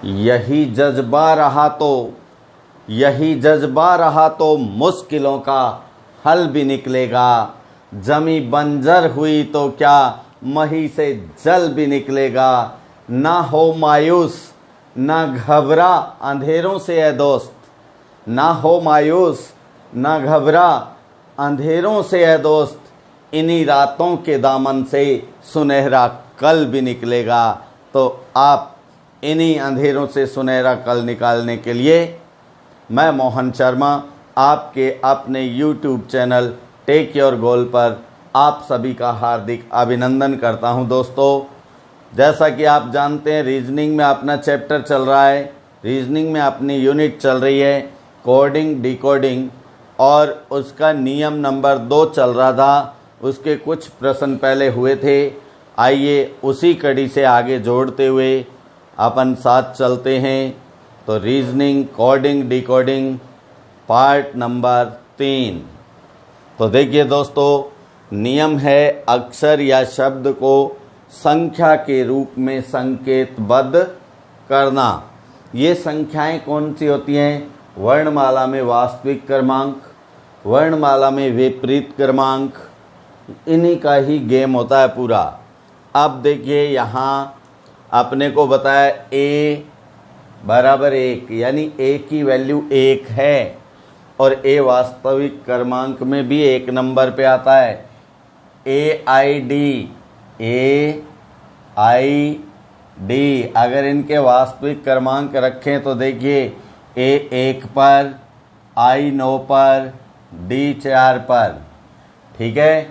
यही जज्बा रहा तो मुश्किलों का हल भी निकलेगा। जमी बंजर हुई तो क्या मही से जल भी निकलेगा। ना हो मायूस ना घबरा अंधेरों से ए दोस्त, ना हो मायूस ना घबरा अंधेरों से ए दोस्त, इन्हीं रातों के दामन से सुनहरा कल भी निकलेगा। तो आप इन्हीं अंधेरों से सुनहरा कल निकालने के लिए मैं मोहन शर्मा आपके अपने YouTube channel take your goal पर आप सभी का हार्दिक अभिनंदन करता हूं। दोस्तों, जैसा कि आप जानते हैं रीजनिंग में अपना चैप्टर चल रहा है, रीजनिंग में अपनी यूनिट चल रही है कोडिंग डिकोडिंग, और उसका नियम नंबर 2 चल रहा था। उसके कुछ प्रश्न पहले हुए थे। आइए उसी कड़ी से आगे जोड़ते हुए अपन साथ चलते हैं। तो reasoning coding decoding part number 3। तो देखिए दोस्तों, नियम है अक्षर या शब्द को संख्या के रूप में संकेतबद्ध करना। ये संख्याएं कौन सी होती हैं? वर्णमाला में वास्तविक क्रमांक, वर्णमाला में विपरीत क्रमांक, इन्हीं का ही गेम होता है पूरा। अब देखिए यहाँ अपने को बताया a बराबर 1, यानी a की वैल्यू 1 है और a वास्तविक क्रमांक में भी 1 नंबर पे आता है। AID अगर इनके वास्तविक क्रमांक रखें तो देखिए A 1 पर, I 9 पर, D 4 पर। ठीक है,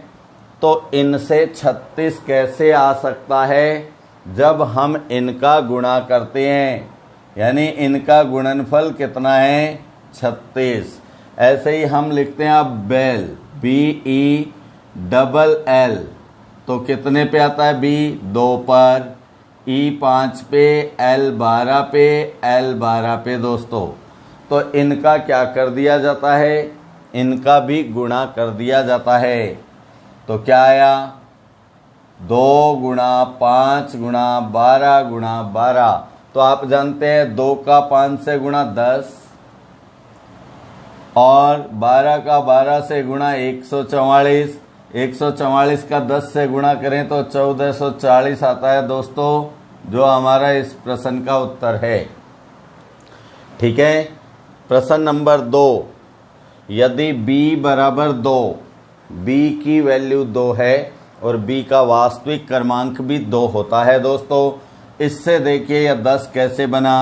तो इनसे 36 कैसे आ सकता है? जब हम इनका गुणा करते हैं, यानी इनका गुणनफल कितना है? 36। ऐसे ही हम लिखते हैं अब बेल, BELL, तो कितने पे आता है? B 2 पर, E 5 पे, L 12 पे, L 12 पे। दोस्तों, तो इनका क्या कर दिया जाता है? इनका भी गुणा कर दिया जाता है। तो क्या आया? 2 गुणा 5 गुणा 12 गुणा 12। तो आप जानते हैं 2 का 5 से गुणा 10 और 12 का 12 से गुणा 144। 144 का 10 से गुणा करें तो 1440 आता है दोस्तों, जो हमारा इस प्रश्न का उत्तर है। ठीक है, प्रश्न नंबर 2। यदि b बराबर 2, b की वैल्यू 2 है और b का वास्तविक क्रमांक भी 2 होता है। दोस्तों, इससे देखिए यह 10 कैसे बना?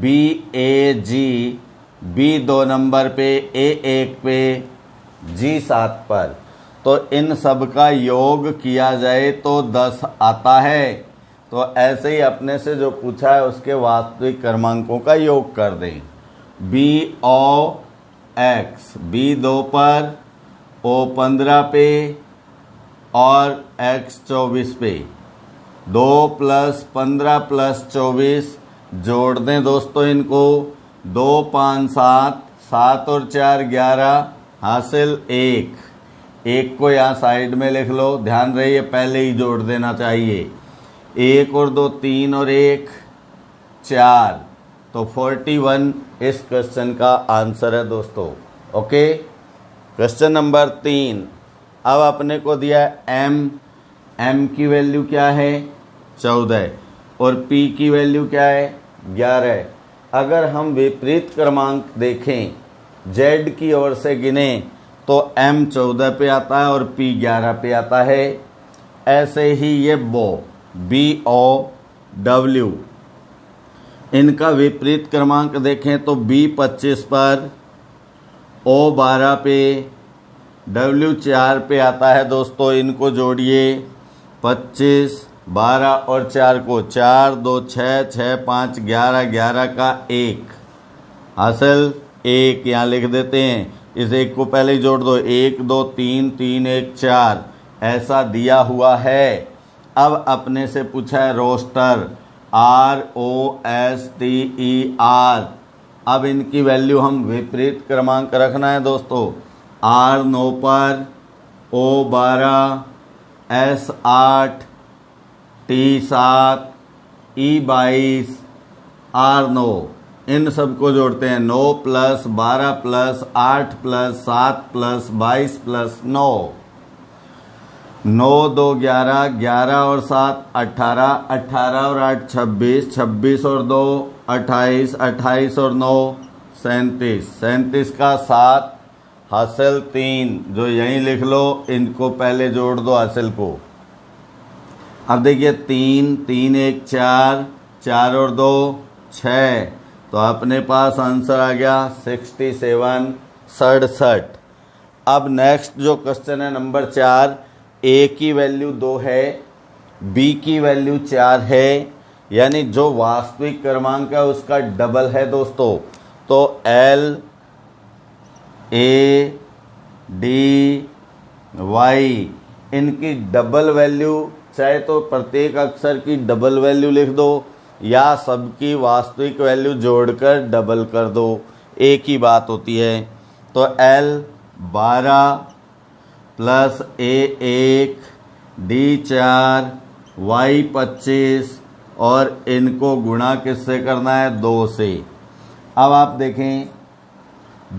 BAG, B 2 नंबर पे, A 1 पे, G 7 पर। तो इन सब का योग किया जाए तो 10 आता है। तो ऐसे ही अपने से जो पूछा है उसके वास्तविक क्रमांकों का योग कर दें। BOX, B 2 पर, O 15 पे और X 24 पे। 2 + 15 + 24 जोड़ दें दोस्तों इनको। 2 5 7, 7 और 4 11, हासिल 1। 1 को यहाँ साइड में लिख लो, ध्यान रहिए पहले ही जोड़ देना चाहिए। 1 और 2 3 और 1 4, तो 41 इस क्वेश्चन का आंसर है दोस्तों। Okay, question number 3। अब अपने को दिया M की वैल्यू क्या है? 14 और P की वैल्यू क्या है? 11। अगर हम विपरीत क्रमांक देखें, Z की ओर से गिने तो M 14 पे आता है और P 11 पे आता है। ऐसे ही ये BOW, इनका विपरीत क्रमांक देखें तो B 25 पर, O 12 पे, W 4 पे आता है। दोस्तों, इनको जोड़िए, 25 12 और 4 को 4 2 6 6 5 11, 11 का 1, हासिल 1 यहाँ लिख देते हैं। इस 1 को पहले ही जोड़ दो, 1 2 3 3 1 4, ऐसा दिया हुआ है। अब अपने से पूछा है रोस्टर, ROSTER। अब इनकी वैल्यू हम विपरीत क्रमांक रखना है दोस्तों। R 9 पर, O 12, S 8, T 7, E 22, R9, इन सबको जोड़ते हैं। 9 + 12 + 8 + 7 + 22 + 9, 9 2 11, 11 और 7 18, 18 और 8 26, 26 और 2 28, 28 और 9 37, 37 का 7 हासिल 3, जो यहीं लिख लो, इनको पहले जोड़ दो हासिल को। अब देखिए 3 3 1 4, 4 और 2 6, तो अपने पास आंसर आ गया 67 67। अब नेक्स्ट जो क्वेश्चन है नंबर 4, ए की वैल्यू 2 है, बी की वैल्यू 4 है, यानी जो वास्तविक क्रमांक है उसका डबल है दोस्तों। तो L A D Y इनकी डबल वैल्यू, चाहे तो प्रत्येक अक्षर की डबल वैल्यू लिख दो या सबकी वास्तविक वैल्यू जोड़कर डबल कर दो, एक ही बात होती है। तो L 12 + A 1, D 4, Y 25 और इनको गुणा किससे करना है? 2 से। अब आप देखें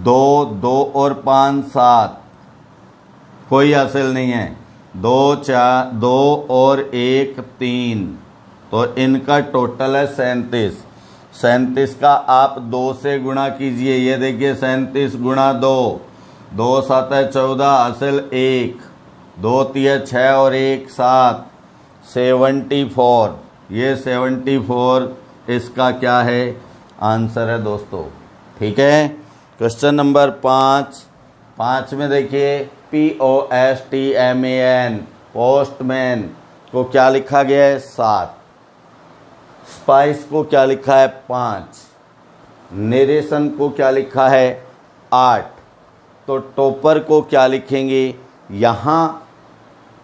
2 2 और 5 7, कोई हासिल नहीं है। 2 4 2 और 1 3, तो इनका टोटल है 37। 37 का आप 2 से गुणा कीजिए, ये देखिए 37 × 2, 2 7 14 हासिल 1, 2 3 6 और 1 7, 74। ये 74 इसका क्या है? आंसर है दोस्तों। ठीक है। क्वेश्चन नंबर 5 में देखिए POSTMAN, पोस्टमैन को क्या लिखा गया है? 7। स्पाइस को क्या लिखा है? 5। नरेशन को क्या लिखा है? 8। तो टॉपर को क्या लिखेंगे? यहाँ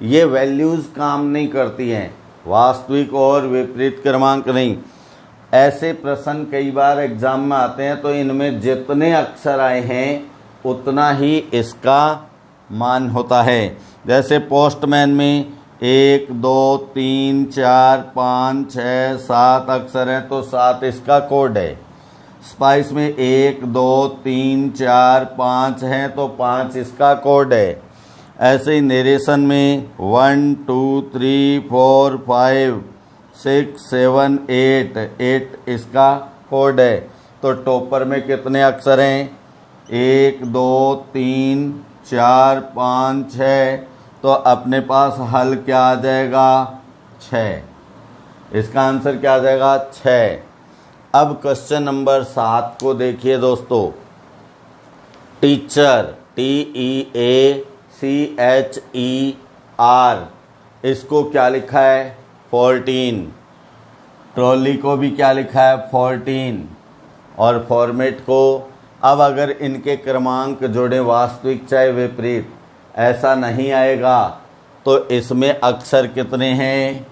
ये वैल्यूज़ काम नहीं करती हैं, वास्तविक और विपरीत क्रमांक नहीं। ऐसे प्रश्न कई बार एग्जाम में आते हैं, तो इनमें जितने अक्षर आए हैं उतना ही इसका मान होता है। जैसे पोस्टमैन में 1 2 3 4 5 6 7 अक्षर हैं, तो 7 इसका कोड है। स्पाइस में 1 2 3 4 5 हैं, तो 5 इसका कोड है। ऐसे ही नरेशन में 1 2 3 4 5 6 7 8 इसका कोड है। तो टॉपर में कितने अक्षर हैं? 1 2 3 4 5 6, तो अपने पास हल क्या आ जाएगा? 6। इसका आंसर क्या आ जाएगा? 6। अब क्वेश्चन नंबर 7 को देखिए दोस्तों। टीचर TEACHER, इसको क्या लिखा है? 14। ट्रॉली को भी क्या लिखा है? 14। और फॉर्मेट को, अब अगर इनके क्रमांक जोड़ें वास्तविक चाहे विपरीत, ऐसा नहीं आएगा। तो इसमें अक्षर कितने हैं?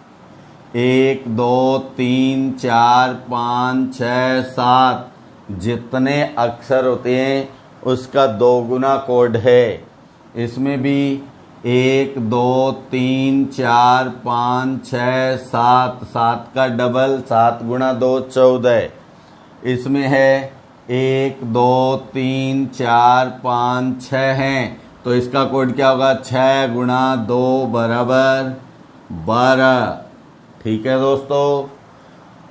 1 2 3 4 5 6 7, जितने अक्षर होते हैं उसका 2 गुना कोड है। इसमें भी 1 2 3 4 5 6 7, 7 का डबल, 7 × 2 14। इसमें है 1 2 3 4 5 6 हैं, तो इसका कोड क्या होगा? 6 × 2 = 12। ठीक है दोस्तों।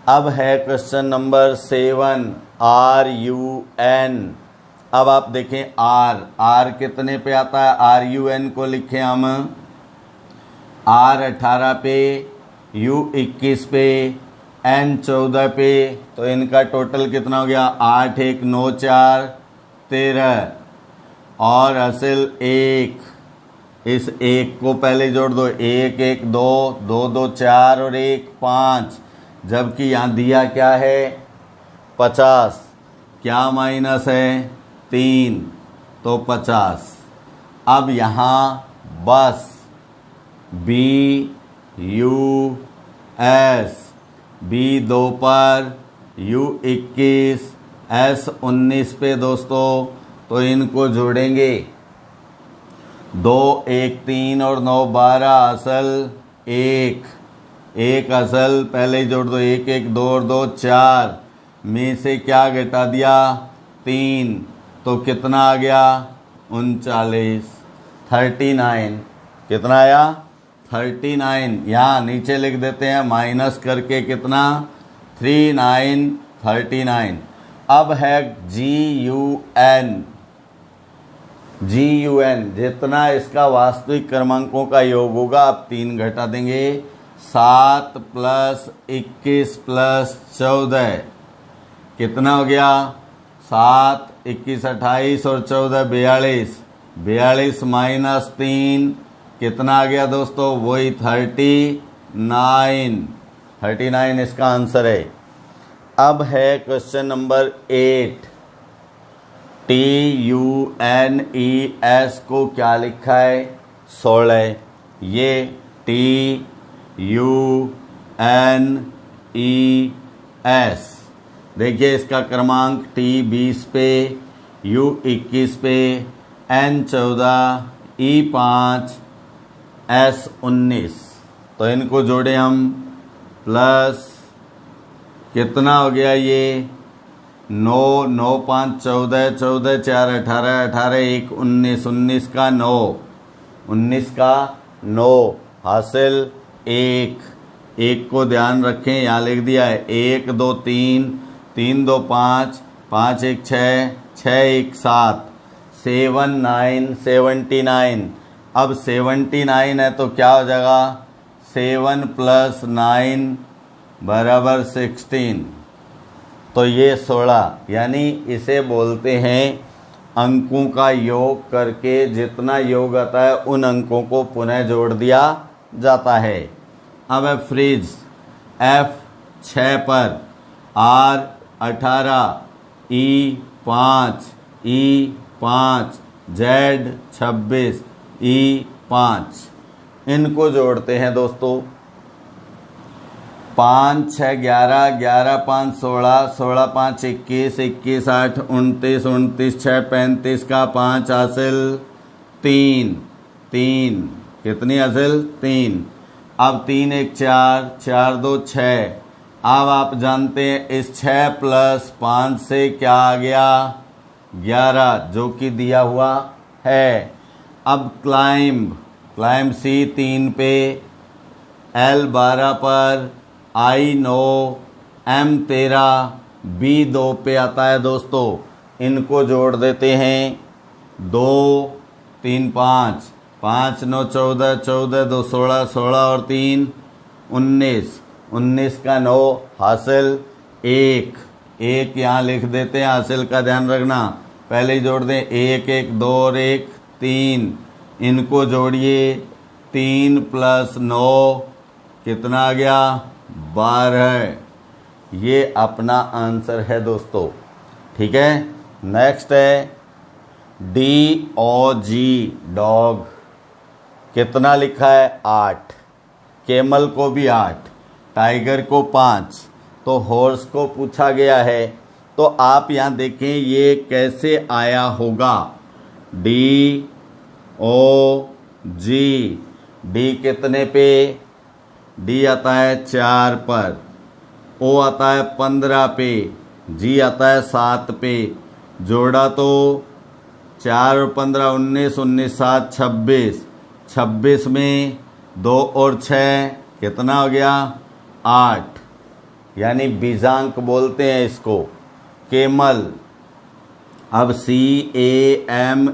अब है क्वेश्चन नंबर 7, RUN। अब आप देखें R कितने पे आता है? RUN को लिखें हम R 18 पे, U 21 पे, N 14 पे, तो इनका टोटल कितना हो गया? 8 1 9 4 13 और हासिल 1। इस 1 को पहले जोड़ दो, 1 1 2 2 2 4 और 1 5, जबकि यहाँ दिया क्या है? 50। क्या माइनस है? 3, तो 50। अब यहाँ बस BUS, B 2 पर, U 21, S 19 पे दोस्तों, तो इनको जोड़ेंगे। 2 1 3 और 9 12 असल 1 1 असल पहले ही जोड़ दो, 1 1 2 और 2 4, में से क्या घटा दिया 3, तो कितना आ गया 39, 39। कितना आया 39। यहाँ नीचे लिख देते हैं माइनस करके कितना 39, 39। अब है GUN जितना इसका वास्तविक क्रमांकों का योग होगा आप 3 घटा देंगे। 7 + 21 + 14 कितना हो गया 7, 21, 28 और 14 42। 42 - 3 कितना आ गया दोस्तों वही 39। 39 इसका आंसर है। अब है क्वेश्चन नंबर 8। TUNES को क्या लिखा है 16। ये TUNES देखिए इसका क्रमांक T 20 पे, U 21 पे, N 14, E 5, S 19। तो इनको जोड़े हम प्लस कितना हो गया ये 9, 9 5 14, 14 4 18, 18 1 19, 19 का 9, 19 का 9 हासिल 1। 1 को ध्यान रखें यहाँ लिख दिया है 1 2 3, 3 2 5, 5 1 6, 6 1 7, 7 9 79। अब 79 है तो क्या हो जाएगा 7 + 9 = 16। तो ये 16 यानी इसे बोलते हैं अंकों का योग करके जितना योग आता है उन अंकों को पुनः जोड़ दिया जाता है। अब है फ्रिज F 6 पर, R 18, E 5, E 5, Z 26, E 5। इनको जोड़ते हैं दोस्तों 5 6 11, 11 5 16, 16 5 21, 21 8 29, 29 6 35 का 5 हासिल 3, 3 कितनी हासिल 3। अब 3 1 4, 4 2 6। अब आप जानते हैं इस 6 + 5 से क्या आ गया 11 जो कि दिया हुआ है। अब क्लाइंब C 3 पे, L 12 पर, I 9, M 13, B 2 पे आता है दोस्तों। इनको जोड़ देते हैं 2 3 5, 5 9 14, 14 2 16, 16 और 3 19, 19 का 9 हासिल 1। 1 यहाँ लिख देते हैं हासिल का ध्यान रखना पहले ही जोड़ दें 1 1 2 और 1 3। इनको जोड़िए 3 + 9 कितना आ गया 12। ये अपना आंसर है दोस्तों। ठीक है नेक्स्ट है DOG डॉग कितना लिखा है 8। कैमल को भी 8, टाइगर को 5, तो हॉर्स को पूछा गया है। तो आप यहाँ देखें ये कैसे आया होगा DOG। D कितने पे D आता है 4 पर, O आता है 15 पे, G आता है 7 पे। जोड़ा तो 4 और 15 19, 19 7 26, 26 में 2 और 6 कितना हो गया 8। यानी बीजांक बोलते हैं इसको केमल। अब CAMEL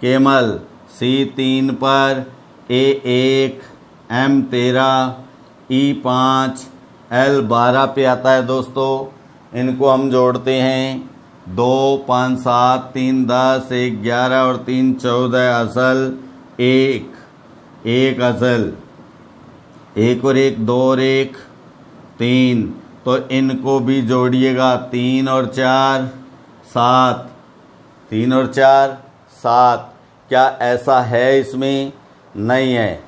केमल C 3 पर, A 1, M 13, E 5, L 12 पे आता है दोस्तों। इनको हम जोड़ते हैं 2 5 7, 3 10, 1 11 और 3 14 असल 1 असल 1 और 1 2 और 1 3। तो इनको भी जोड़िएगा 3 और 4 7, 3 और 4 7। क्या ऐसा है इसमें नहीं है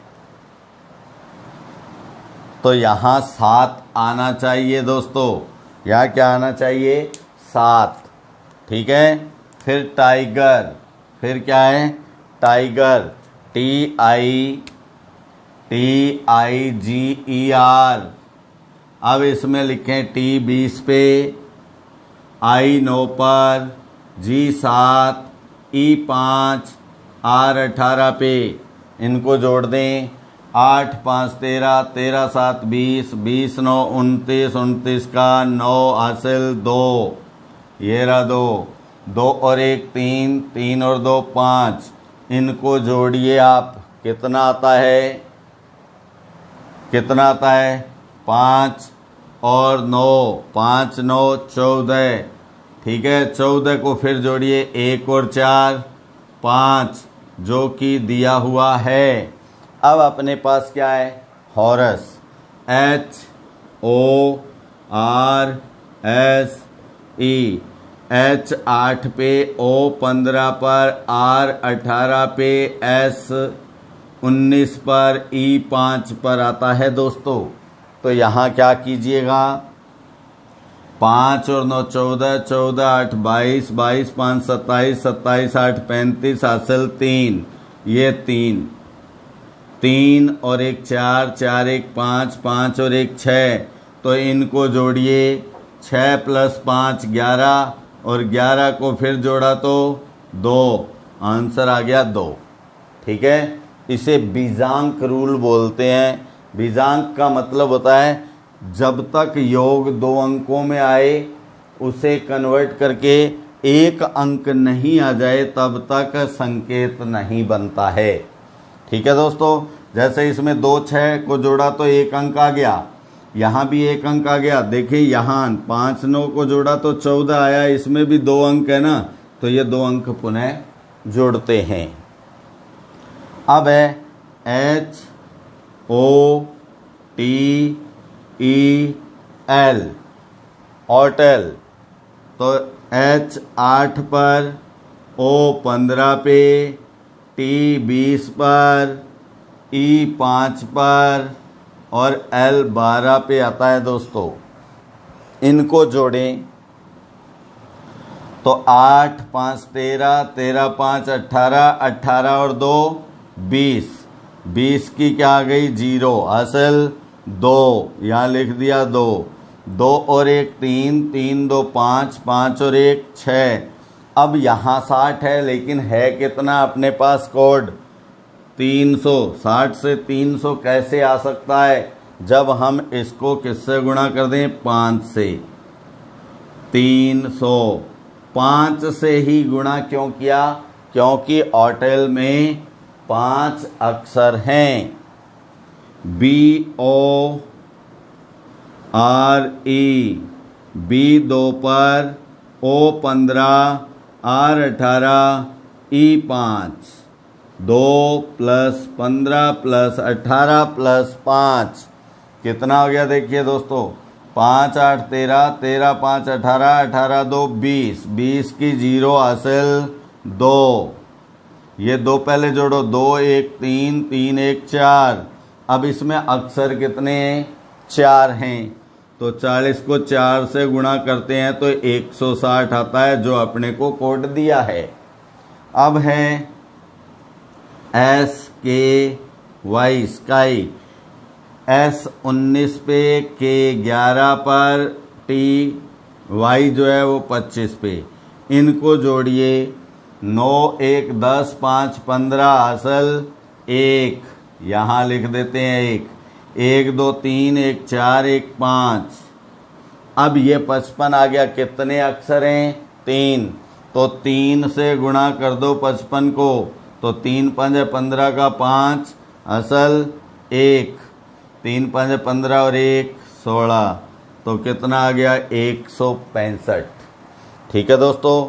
तो यहाँ 7 आना चाहिए दोस्तों। यहाँ क्या आना चाहिए 7। ठीक है फिर टाइगर, फिर क्या है टाइगर TIGER अब इसमें लिखें T 20 पे, I 9 पर, G 7, E 5, R 18 पे। इनको जोड़ दें। 8 5 13, 13 7 20, 20 9 29, 29 का 9 हासिल 2, ये रहा 2, 2 और 1 3, 3 और 2 5। इनको जोड़िए आप, कितना आता है? कितना आता है? 5 और 9, 5 9 14। ठीक है, 14 को फिर जोड़िए, 1 और 4 5, जो कि दिया हुआ है। अब अपने पास क्या है? Harrows, H O R S E। H 8 पे, O 15 पर, R 18 पे, S 19 पर, E 5 पर आता है दोस्तों। तो यहाँ क्या कीजिएगा? 5 और 9 14, 14 8 22, 22 5 27, 27 8 35 हासिल 3, ये 3, 3 और 1 4, 4 1 5, 5 और 1 6। तो इनको जोड़िए, 6 + 5 11, और 11 को फिर जोड़ा तो 2, आंसर आ गया 2। ठीक है, इसे बीजांक रूल बोलते हैं। बीजांक का मतलब होता है जब तक योग 2 अंकों में आए, उसे कन्वर्ट करके 1 अंक नहीं आ जाए तब तक संकेत नहीं बनता है। ठीक है दोस्तों, जैसे इसमें 2 6 को जोड़ा तो 1 अंक आ गया, यहाँ भी 1 अंक आ गया। देखिए यहाँ 5 9 को जोड़ा तो 14 आया, इसमें भी 2 अंक है ना, तो ये 2 अंक पुनः जोड़ते हैं। अब है H O T E L, hotel. तो H 8 पर, O 15 पे, T 20 पर, E 5 पर और L 12 पे आता है दोस्तों। इनको जोड़ें तो 8 5 13, 13 5 18, 18 और 2 20, 20 की क्या आ गई? 0, हासिल 2, यहाँ लिख दिया 2, 2 और 1 3, 3 2 5, 5 और 1 6। अब यहाँ 60 है, लेकिन है कितना अपने पास कोड? 300। 60 से 300 कैसे आ सकता है? जब हम इसको किससे गुणा कर दें? 5 से। 300 5 से ही गुणा क्यों किया? क्योंकि होटल में 5 अक्षर हैं। BORE, B 2 पर, O 15, R 18, E 5, 2 + 15 + 18 + 5 कितना हो गया? देखिए दोस्तों, 5 8 13, 13 5 18, 18 2 20, 20 की 0 हासिल 2, ये 2 पहले जोड़ो, 2 1 3, 3 1 4। अब इसमें अक्षर कितने हैं? 4 हैं। तो 40 को 4 से गुणा करते हैं तो 160 आता है, जो अपने को कोड दिया है। अब है SKY, स्काई। S 19 पे, K 11 पर, T Y जो है वो 25 पे। इनको जोड़िए, 9 1 10 5 15 हासिल 1, यहाँ लिख देते हैं 1, 1 2 3 1 4 1 5। अब ये 55 आ गया। कितने अक्षर हैं? 3। तो 3 से गुणा कर दो 55 को, तो 3 5 15 का 5 असल 1, 3 5 15 और 1 16। तो कितना आ गया? 165। ठीक है दोस्तों।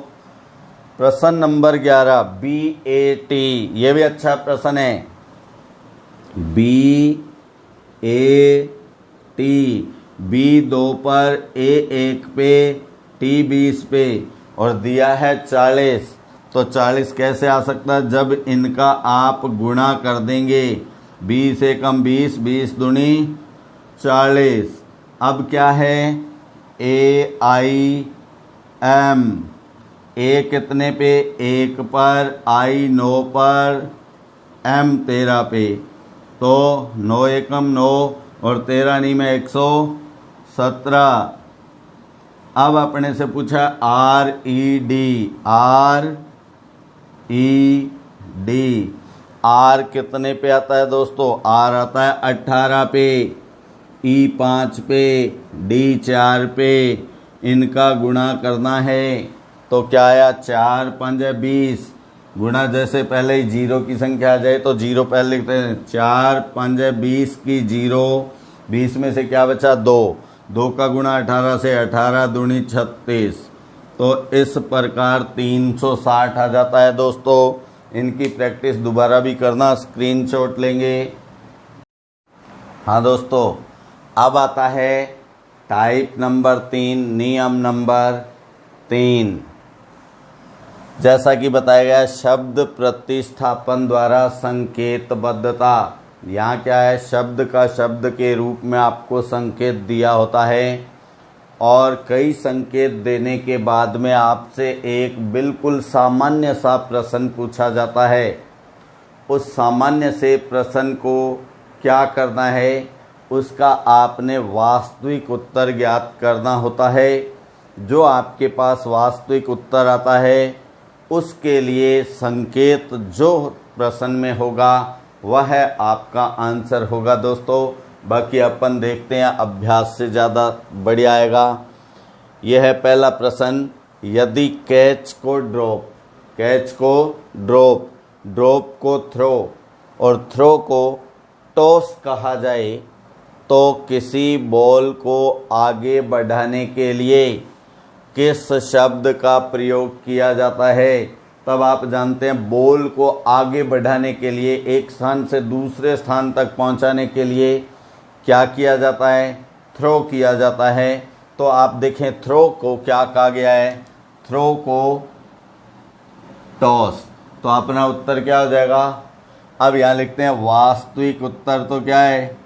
प्रश्न नंबर 11, BAT। ये भी अच्छा प्रश्न है। BAT, B 2 पर, A 1 पे, T 20 पे और दिया है 40। तो 40 कैसे आ सकता है? जब इनका आप गुणा कर देंगे। 20 से कम 20, 20 दूनी 40। अब क्या है? AIM, A कितने पे? 1 पर, I 9 पर, M 13 पे। तो 9 एकम 9 और 13 नहीं में 160। 17। अब अपने से पूछा RED, R कितने पे आता है दोस्तों? R आता है 18 पे, E 5 पे, D 4 पे। इनका गुणा करना है तो क्या आया? 4 5 20। गुणा जैसे पहले ही जीरो की संख्या आ जाए तो जीरो पहले लिखते हैं। 4 5 20 की जीरो, 20 में से क्या बचा? 2 का गुणा 18 से, 18 दूनी 36। तो इस प्रकार 360 आ जाता है दोस्तों। इनकी प्रैक्टिस दोबारा भी करना, स्क्रीनशॉट लेंगे। हाँ दोस्तों, अब आता है टाइप नंबर 3, नियम नंबर 3। जैसा कि बताया गया, शब्द प्रतिस्थापन द्वारा संकेतबद्धता। यहाँ क्या है? शब्द का शब्द के रूप में आपको संकेत दिया होता है और कई संकेत देने के बाद में आपसे एक बिल्कुल सामान्य सा प्रश्न पूछा जाता है। उस सामान्य से प्रश्न को क्या करना है? उसका आपने वास्तविक उत्तर ज्ञात करना होता है। जो आपके पास वास्तविक उत्तर आता है उसके लिए संकेत जो प्रश्न में होगा वह आपका आंसर होगा दोस्तों। बाकी अपन देखते हैं, अभ्यास से ज़्यादा बढ़िया आएगा। यह है पहला प्रश्न। यदि कैच को ड्रॉप को थ्रो और थ्रो को टॉस कहा जाए तो किसी बॉल को आगे बढ़ाने के लिए किस शब्द का प्रयोग किया जाता है? तब आप जानते हैं बॉल को आगे बढ़ाने के लिए, एक स्थान से दूसरे स्थान तक पहुंचाने के लिए क्या किया जाता है? थ्रो किया जाता है। तो आप देखें, थ्रो को क्या कहा गया है? थ्रो को टॉस। तो अपना उत्तर क्या हो जाएगा? अब यहाँ लिखते हैं वास्तविक उत्तर। तो क्या है?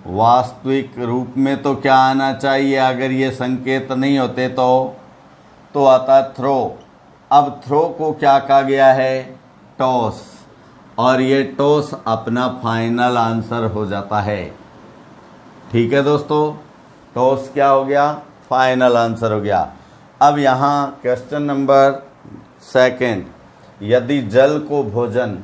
वास्तविक रूप में तो क्या आना चाहिए? अगर ये संकेत नहीं होते तो आता थ्रो। अब थ्रो को क्या कहा गया है? टॉस। और ये टॉस अपना फाइनल आंसर हो जाता है। ठीक है दोस्तों, टॉस क्या हो गया? फाइनल आंसर हो गया। अब यहाँ क्वेश्चन नंबर 2। यदि जल को भोजन,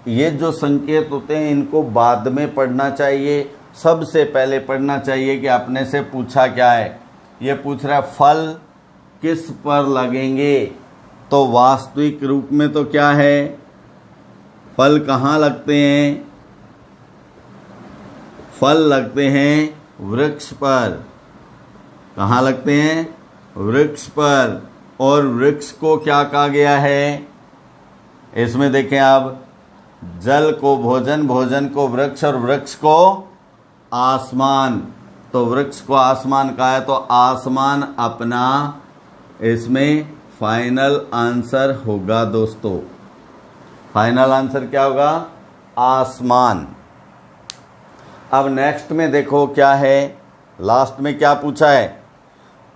ये जो संकेत होते हैं इनको बाद में पढ़ना चाहिए, सबसे पहले पढ़ना चाहिए कि अपने से पूछा क्या है। ये पूछ रहा है फल किस पर लगेंगे? तो वास्तविक रूप में तो क्या है? फल कहाँ लगते हैं? फल लगते हैं वृक्ष पर। कहाँ लगते हैं? वृक्ष पर। और वृक्ष को क्या कहा गया है? इसमें देखें आप, जल को भोजन, भोजन को वृक्ष और वृक्ष को आसमान। तो वृक्ष को आसमान कहा है तो आसमान अपना इसमें फाइनल आंसर होगा दोस्तों। फाइनल आंसर क्या होगा? आसमान। अब नेक्स्ट में देखो क्या है, लास्ट में क्या पूछा है?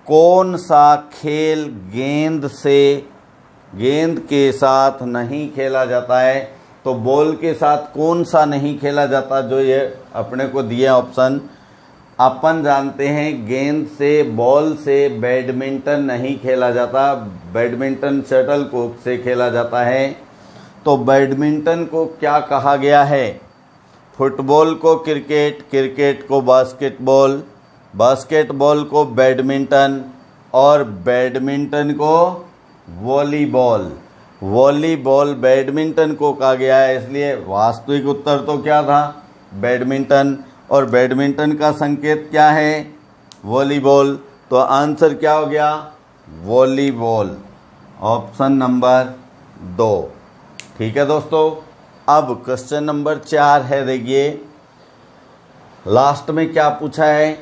कौन सा खेल गेंद के साथ नहीं खेला जाता है? तो बॉल के साथ कौन सा नहीं खेला जाता? जो ये अपने को दिया ऑप्शन, अपन जानते हैं गेंद से, बॉल से बैडमिंटन नहीं खेला जाता। बैडमिंटन शटलकॉक से खेला जाता है। तो बैडमिंटन को क्या कहा गया है? फुटबॉल को क्रिकेट, क्रिकेट को बास्केटबॉल, बास्केटबॉल को बैडमिंटन और बैडमिंटन को वॉलीबॉल। वॉलीबॉल बैडमिंटन को कहा गया है, इसलिए वास्तविक उत्तर तो क्या था? बैडमिंटन। और बैडमिंटन का संकेत क्या है? वॉलीबॉल। तो आंसर क्या हो गया? वॉलीबॉल। Option number 2। ठीक है दोस्तों, अब क्वेश्चन नंबर 4 है। देखिए लास्ट में क्या पूछा है?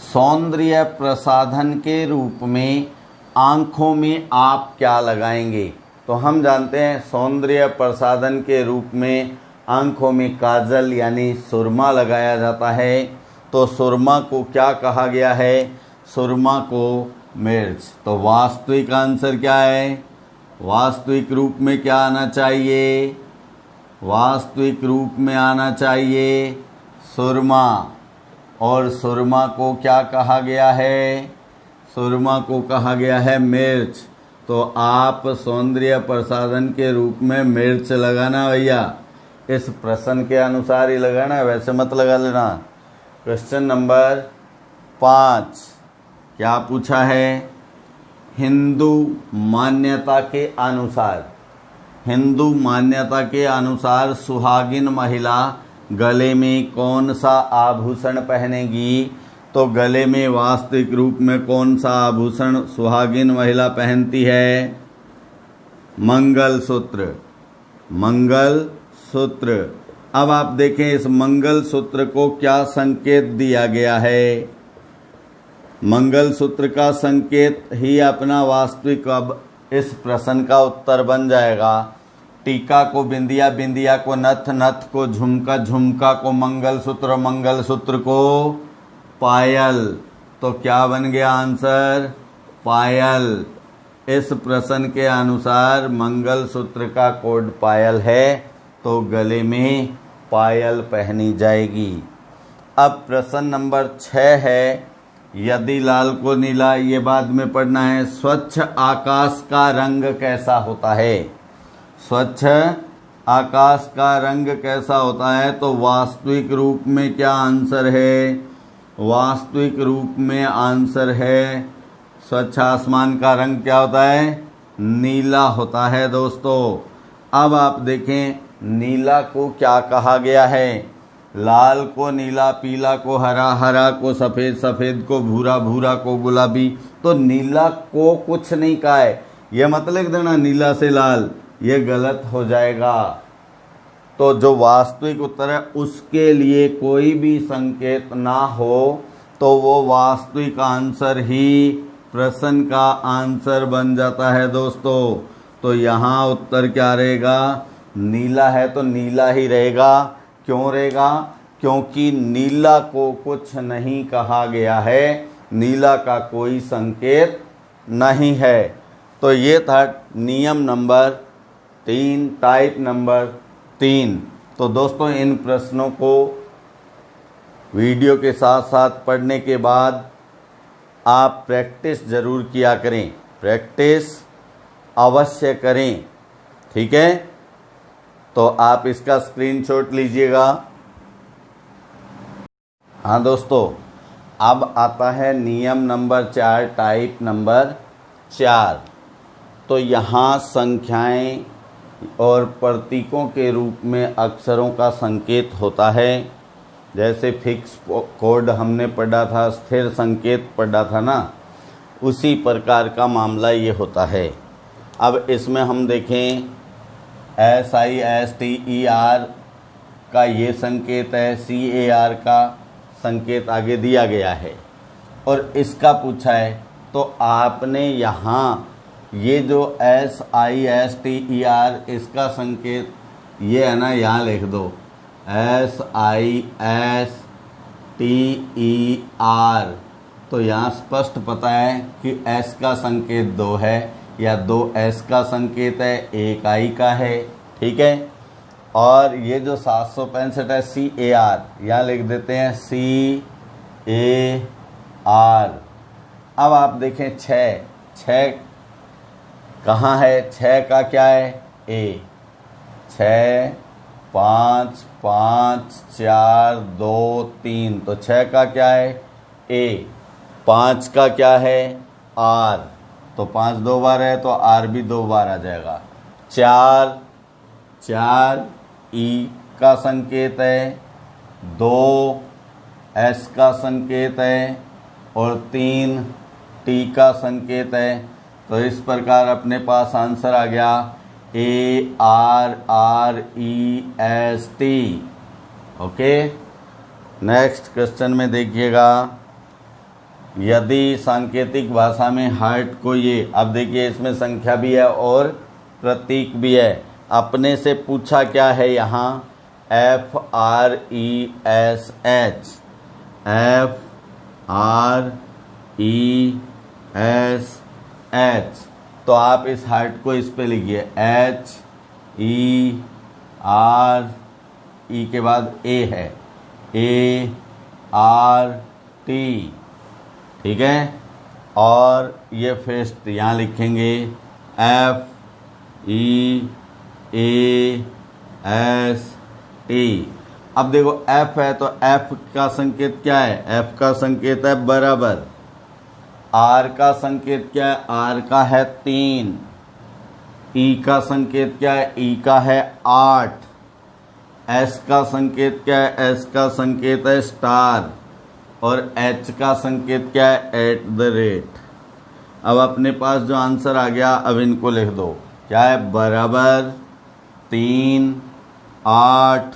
सौंदर्य प्रसाधन के रूप में आंखों में आप क्या लगाएंगे? तो हम जानते हैं सौंदर्य प्रसाधन के रूप में आंखों में काजल यानी सुरमा लगाया जाता है। तो सुरमा को क्या कहा गया है? सुरमा को मिर्च। तो वास्तविक आंसर क्या है? वास्तविक रूप में क्या आना चाहिए? वास्तविक रूप में आना चाहिए सुरमा। और सुरमा को क्या कहा गया है? सुरमा को कहा गया है मिर्च। तो आप सौंदर्य प्रसाधन के रूप में मिर्च लगाना भैया, इस प्रश्न के अनुसार ही लगाना, वैसे मत लगा लेना। क्वेश्चन नंबर 5 क्या पूछा है? हिंदू मान्यता के अनुसार, हिंदू मान्यता के अनुसार सुहागिन महिला गले में कौन सा आभूषण पहनेगी? तो गले में वास्तविक रूप में कौन सा आभूषण सुहागिन महिला पहनती है? मंगलसूत्र। मंगलसूत्र। अब आप देखें इस मंगलसूत्र को क्या संकेत दिया गया है? मंगलसूत्र का संकेत ही अपना वास्तविक अब इस प्रश्न का उत्तर बन जाएगा। टीका को बिंदिया, बिंदिया को नथ, नथ को झुमका, झुमका को मंगलसूत्र, मंगलसूत्र को पायल। तो क्या बन गया आंसर? पायल। इस प्रश्न के अनुसार मंगलसूत्र का कोड पायल है, तो गले में पायल पहनी जाएगी। अब प्रश्न नंबर 6 है, यदि लाल को नीला, ये बाद में पढ़ना है। स्वच्छ आकाश का रंग कैसा होता है? स्वच्छ आकाश का रंग कैसा होता है? तो वास्तविक रूप में क्या आंसर है? वास्तविक रूप में आंसर है स्वच्छ आसमान का रंग क्या होता है? नीला होता है दोस्तों। अब आप देखें नीला को क्या कहा गया है? लाल को नीला, पीला को हरा, हरा को सफ़ेद, सफ़ेद को भूरा, भूरा को गुलाबी। तो नीला को कुछ नहीं कहा है, ये मत लिख देना नीला से लाल, ये गलत हो जाएगा। तो जो वास्तविक उत्तर है उसके लिए कोई भी संकेत ना हो तो वो वास्तविक आंसर ही प्रश्न का आंसर बन जाता है दोस्तों। तो यहाँ उत्तर क्या रहेगा? नीला है तो नीला ही रहेगा। क्यों रहेगा? क्योंकि नीला को कुछ नहीं कहा गया है, नीला का कोई संकेत नहीं है। तो ये था नियम नंबर 3, टाइप नंबर 3। तो दोस्तों इन प्रश्नों को वीडियो के साथ साथ पढ़ने के बाद आप प्रैक्टिस ज़रूर किया करें, प्रैक्टिस अवश्य करें, ठीक है। तो आप इसका स्क्रीनशॉट लीजिएगा। हाँ दोस्तों, अब आता है नियम नंबर 4, टाइप नंबर 4। तो यहाँ संख्याएं और प्रतीकों के रूप में अक्षरों का संकेत होता है। जैसे फिक्स कोड हमने पढ़ा था, स्थिर संकेत पढ़ा था ना, उसी प्रकार का मामला ये होता है। अब इसमें हम देखें SISTER का ये संकेत है, CAR का संकेत आगे दिया गया है और इसका पूछा है। तो आपने यहाँ ये जो SISTER इसका संकेत ये है ना, यहाँ लिख दो SISTER। तो यहाँ स्पष्ट पता है कि S का संकेत 2 है या 2 S का संकेत है, 1 I का है, ठीक है। और ये जो 765 है CAR, यहाँ लिख देते हैं CAR। अब आप देखें 6 कहाँ है? 6 का क्या है? A। 6 5 5 4 2 3। तो 6 का क्या है? A। 5 का क्या है? R। तो 5 2 बार है तो R भी 2 बार आ जाएगा। 4 E का संकेत है, 2 S का संकेत है और 3 T का संकेत है। तो इस प्रकार अपने पास आंसर आ गया ARREST। ओके, नेक्स्ट क्वेश्चन में देखिएगा, यदि सांकेतिक भाषा में हार्ट को ये, अब देखिए इसमें संख्या भी है और प्रतीक भी है। अपने से पूछा क्या है यहाँ? FRESH, FRESH। तो आप इस हार्ट को इस पे लिखिए HERE के बाद A है, ARE। आर टी, ठीक है। और ये फिस्ट यहाँ लिखेंगे F E A S T. अब देखो एफ है तो एफ का संकेत क्या है, एफ का संकेत है बराबर। आर का संकेत क्या है, आर का है 3। ई का संकेत क्या है, ई का है 8। एस का संकेत क्या है, एस का संकेत है स्टार। और एच का संकेत क्या है, @। अब अपने पास जो आंसर आ गया अब इनको लिख दो, क्या है, बराबर 3 8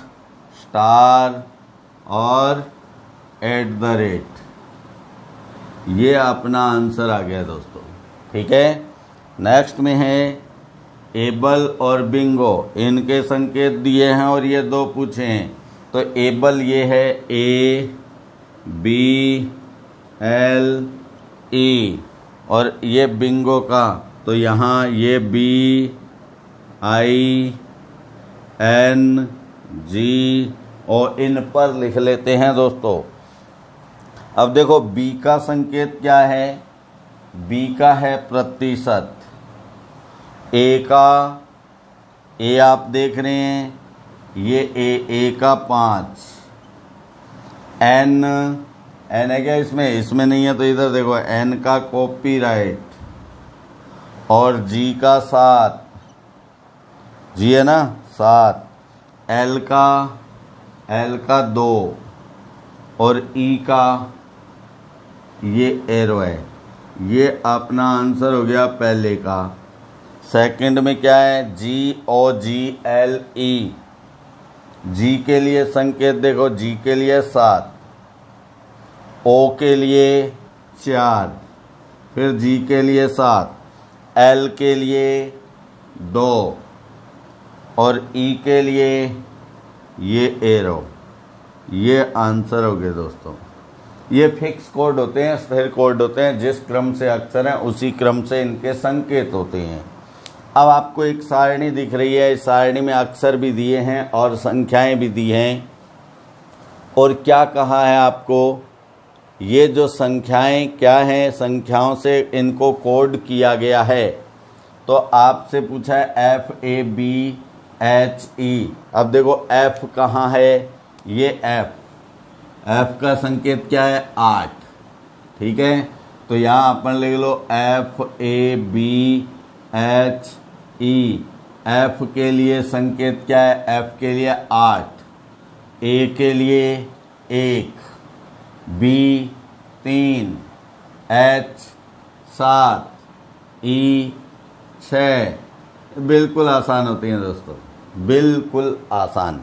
स्टार और @। ये अपना आंसर आ गया दोस्तों, ठीक है। नेक्स्ट में है एबल और बिंगो, इनके संकेत दिए हैं और ये दो पूछे हैं। तो एबल ये है ABLE और ये बिंगो का तो यहाँ ये BING और इन पर लिख लेते हैं दोस्तों। अब देखो बी का संकेत क्या है, बी का है प्रतिशत। ए का, ए आप देख रहे हैं ये ए का 5। एन है क्या इसमें नहीं है तो इधर देखो एन का कॉपीराइट। और जी का 7, जी है ना 7। एल का 2 और ई का ये एरो है। ये अपना आंसर हो गया पहले का। सेकंड में क्या है, GOGLE। जी के लिए संकेत देखो, जी के लिए 7, ओ के लिए 4, फिर जी के लिए 7, एल के लिए 2 और ई के लिए ये एरो। ये आंसर हो गए दोस्तों। ये फिक्स कोड होते हैं, स्थिर कोड होते हैं, जिस क्रम से अक्षर हैं उसी क्रम से इनके संकेत होते हैं। अब आपको एक सारणी दिख रही है, इस सारणी में अक्षर भी दिए हैं और संख्याएं भी दी हैं। और क्या कहा है आपको, ये जो संख्याएं क्या हैं, संख्याओं से इनको कोड किया गया है। तो आपसे पूछा है FABHE। अब देखो F कहाँ है, ये F का संकेत क्या है 8, ठीक है। तो यहाँ अपन लिख लो FABHE। F के लिए संकेत क्या है, F के लिए 8, A के लिए 1, B 3, H 7, E 6। बिल्कुल आसान होती हैं दोस्तों, बिल्कुल आसान।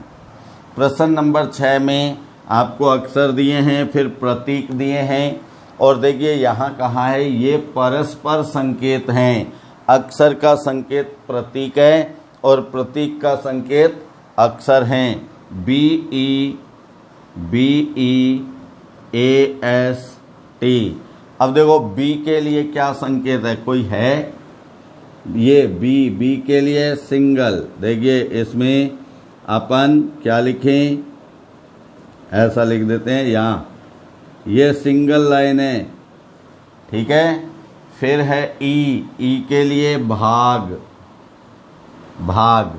प्रश्न नंबर 6 में आपको अक्षर दिए हैं, फिर प्रतीक दिए हैं। और देखिए यहाँ कहा है ये परस्पर संकेत हैं। अक्षर का संकेत प्रतीक है और प्रतीक का संकेत अक्षर हैं। BEAST। अब देखो बी के लिए क्या संकेत है, कोई है, ये बी के लिए सिंगल। देखिए इसमें अपन क्या लिखें, ऐसा लिख देते हैं यहाँ, ये सिंगल लाइन है, ठीक है। फिर है ई के लिए भाग।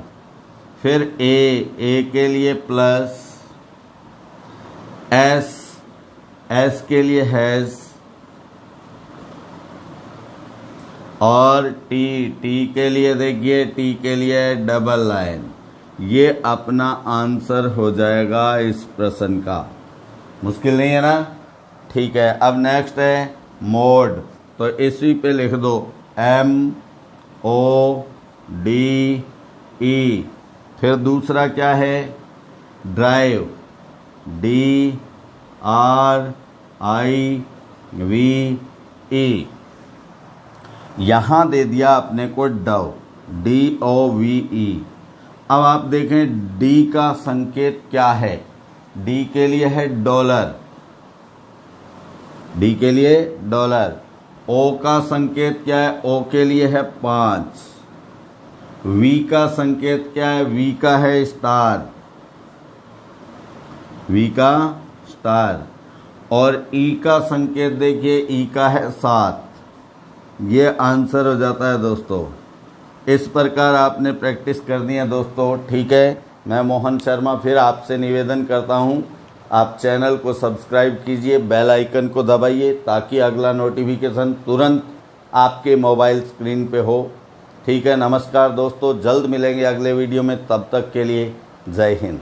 फिर ए के लिए प्लस। एस के लिए हैज। और टी के लिए देखिए, टी के लिए डबल लाइन। ये अपना आंसर हो जाएगा इस प्रश्न का। मुश्किल नहीं है ना, ठीक है। अब नेक्स्ट है मोड, तो इसी पे लिख दो MODE। फिर दूसरा क्या है, ड्राइव, DRIVE। यहाँ दे दिया अपने को DOVE। अब आप देखें डी का संकेत क्या है, डी के लिए है डॉलर, डी के लिए डॉलर। ओ का संकेत क्या है, ओ के लिए है 5। वी का संकेत क्या है, वी का है स्टार, वी का स्टार। और ई का संकेत देखिए, ई का है 7। ये आंसर हो जाता है दोस्तों। इस प्रकार आपने प्रैक्टिस करनी है दोस्तों, ठीक है। मैं मोहन शर्मा फिर आपसे निवेदन करता हूँ, आप चैनल को सब्सक्राइब कीजिए, बेल आइकन को दबाइए ताकि अगला नोटिफिकेशन तुरंत आपके मोबाइल स्क्रीन पे हो, ठीक है। नमस्कार दोस्तों, जल्द मिलेंगे अगले वीडियो में, तब तक के लिए जय हिंद।